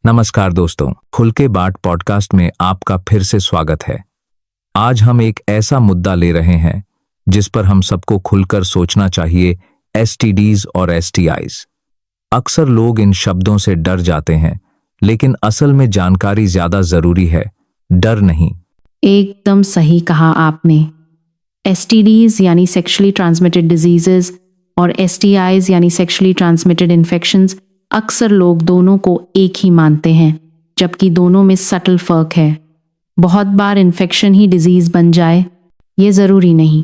नमस्कार दोस्तों, खुल के बात पॉडकास्ट में आपका फिर से स्वागत है। आज हम एक ऐसा मुद्दा ले रहे हैं जिस पर हम सबको खुलकर सोचना चाहिए, एसटीडीज और एसटीआईज। अक्सर लोग इन शब्दों से डर जाते हैं, लेकिन असल में जानकारी ज्यादा जरूरी है, डर नहीं। एकदम सही कहा आपने। एसटीडीज यानी सेक्सुअली ट्रांसमिटेड डिजीजेस और एसटीआईज यानी सेक्सुअली ट्रांसमिटेड इन्फेक्शंस, अक्सर लोग दोनों को एक ही मानते हैं, जबकि दोनों में सटल फर्क है। बहुत बार इन्फेक्शन ही डिजीज बन जाए, ये जरूरी नहीं।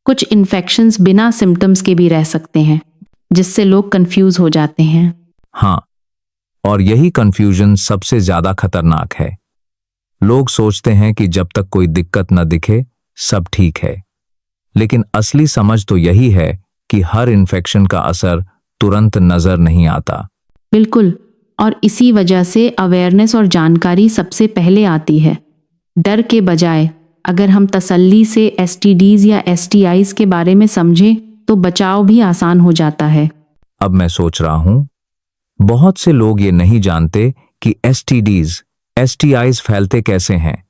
कुछ इन्फेक्शंस बिना सिम्टम्स के भी रह सकते हैं, जिससे लोग कंफ्यूज हो जाते हैं। हाँ, और यही कंफ्यूजन सबसे ज्यादा खतरनाक है। लोग सोचते हैं कि जब तक कोई दिक्कत न दिखे सब ठीक है, लेकिन असली समझ तो यही है कि हर इन्फेक्शन का असर तुरंत नजर नहीं आता। बिल्कुल, और इसी वजह से अवेयरनेस और जानकारी सबसे पहले आती है। डर के बजाय अगर हम तसल्ली से एसटीडीज या एसटीआईज के बारे में समझें तो बचाव भी आसान हो जाता है। अब मैं सोच रहा हूं, बहुत से लोग ये नहीं जानते कि एसटीडीज, एसटीआईज फैलते कैसे हैं।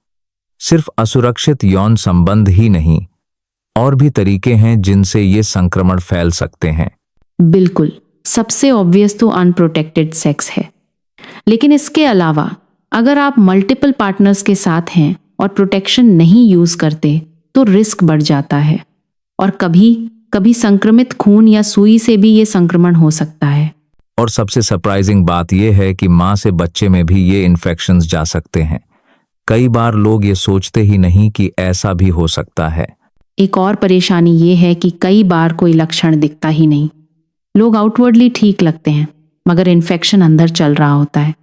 सिर्फ असुरक्षित यौन संबंध ही नहीं, और भी तरीके हैं जिनसे ये संक्रमण फैल सकते हैं। बिल्कुल, सबसे ऑब्वियस तो अनप्रोटेक्टेड सेक्स है, लेकिन इसके अलावा अगर आप मल्टीपल पार्टनर्स के साथ हैं और प्रोटेक्शन नहीं यूज करते तो रिस्क बढ़ जाता है, और कभी कभी संक्रमित खून या सुई से भी ये संक्रमण हो सकता है। और सबसे सरप्राइजिंग बात यह है कि मां से बच्चे में भी ये इन्फेक्शंस जा सकते हैं। कई बार लोग ये सोचते ही नहीं कि ऐसा भी हो सकता है। एक और परेशानी ये है कि कई बार कोई लक्षण दिखता ही नहीं। लोग आउटवर्डली ठीक लगते हैं, मगर इन्फेक्शन अंदर चल रहा होता है।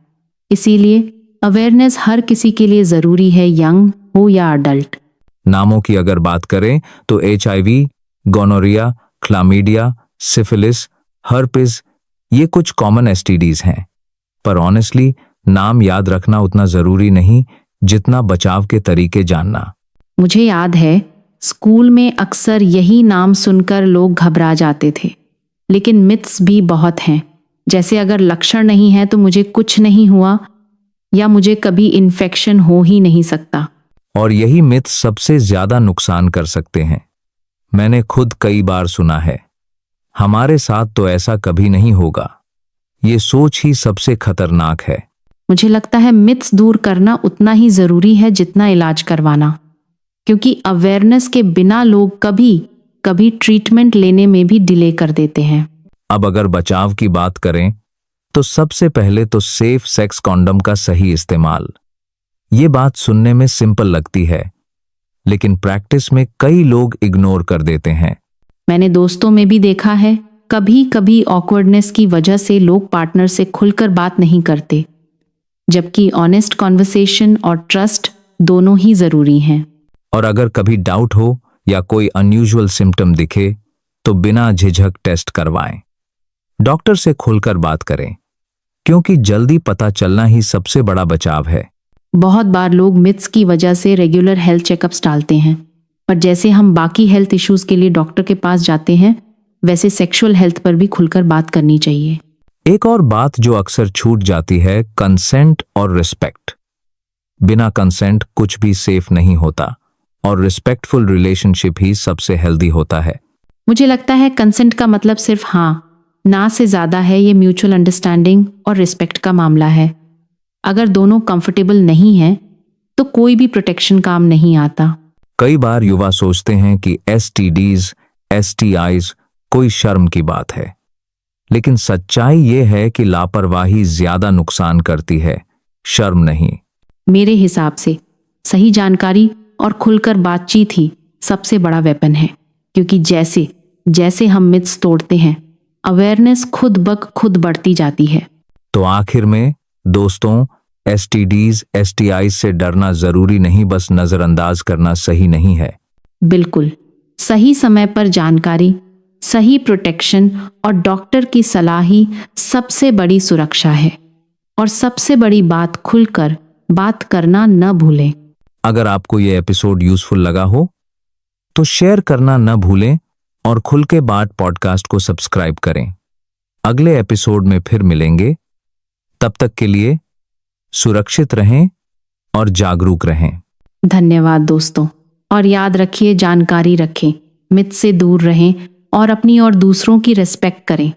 इसीलिए अवेयरनेस हर किसी के लिए जरूरी है, यंग हो या अडल्ट। नामों की अगर बात करें तो एचआईवी, गोनोरिया, क्लामीडिया, सिफिलिस, हर्पिस, ये कुछ कॉमन एसटीडीज हैं। पर ऑनेस्टली नाम याद रखना उतना जरूरी नहीं जितना बचाव के तरीके जानना। मुझे याद है स्कूल में अक्सर यही नाम सुनकर लोग घबरा जाते थे, लेकिन मिथ्स भी बहुत हैं। जैसे अगर लक्षण नहीं है तो मुझे कुछ नहीं हुआ, या मुझे कभी इन्फेक्शन हो ही नहीं सकता। और यही मिथ सबसे ज्यादा नुकसान कर सकते हैं। मैंने खुद कई बार सुना है, हमारे साथ तो ऐसा कभी नहीं होगा। ये सोच ही सबसे खतरनाक है। मुझे लगता है मिथ्स दूर करना उतना ही जरूरी है जितना इलाज करवाना, क्योंकि अवेयरनेस के बिना लोग कभी कभी ट्रीटमेंट लेने में भी डिले कर देते हैं। अब अगर बचाव की बात करें तो सबसे पहले तो सेफ सेक्स कॉन्डम का सही इस्तेमाल। ये बात सुनने में सिंपल लगती है, लेकिन प्रैक्टिस में कई लोग इग्नोर कर देते हैं। मैंने दोस्तों में भी देखा है, कभी कभी ऑकवर्डनेस की वजह से लोग पार्टनर से खुलकर बात नहीं करते, जबकि ऑनेस्ट कॉन्वर्सेशन और ट्रस्ट दोनों ही जरूरी हैं। और अगर कभी डाउट हो या कोई अनयूजुअल सिम्टम दिखे तो बिना झिझक टेस्ट करवाएं। डॉक्टर से खुलकर बात करें, क्योंकि जल्दी पता चलना ही सबसे बड़ा बचाव है। बहुत बार लोग मिथ्स की वजह से रेगुलर हेल्थ चेकअप्स टालते हैं, पर जैसे हम बाकी हेल्थ इश्यूज के लिए डॉक्टर के पास जाते हैं, वैसे सेक्सुअल हेल्थ पर भी खुलकर बात करनी चाहिए। एक और बात जो अक्सर छूट जाती है, कंसेंट और रिस्पेक्ट। बिना कंसेंट कुछ भी सेफ नहीं होता, और रिस्पेक्टफुल रिलेशनशिप ही सबसे हेल्दी होता है। मुझे लगता है कंसेंट का मतलब सिर्फ हाँ ना से ज्यादा है। ये म्यूचुअल अंडरस्टैंडिंग और रिस्पेक्ट का मामला है। अगर दोनों कंफर्टेबल नहीं हैं तो कोई भी प्रोटेक्शन काम नहीं आता। कई बार युवा सोचते हैं कि एसटीडीज, एसटीआईज कोई शर्म की बात है, लेकिन सच्चाई ये है कि लापरवाही ज्यादा नुकसान करती है, शर्म नहीं। मेरे हिसाब से सही जानकारी और खुलकर बातचीत ही सबसे बड़ा वेपन है, क्योंकि जैसे जैसे हम मिथ्स तोड़ते हैं, अवेयरनेस खुद ब खुद बढ़ती जाती है। तो आखिर में दोस्तों, एसटीडीज, एसटीआईज से डरना जरूरी नहीं, बस नजरअंदाज करना सही नहीं है। बिल्कुल, सही समय पर जानकारी, सही प्रोटेक्शन और डॉक्टर की सलाह ही सबसे बड़ी सुरक्षा है। और सबसे बड़ी बात, खुलकर बात करना न भूलें। अगर आपको यह एपिसोड यूजफुल लगा हो तो शेयर करना न भूलें, और खुल के बात पॉडकास्ट को सब्सक्राइब करें। अगले एपिसोड में फिर मिलेंगे, तब तक के लिए सुरक्षित रहें और जागरूक रहें। धन्यवाद दोस्तों, और याद रखिए, जानकारी रखें, मिथ से दूर रहें और अपनी और दूसरों की रिस्पेक्ट करें।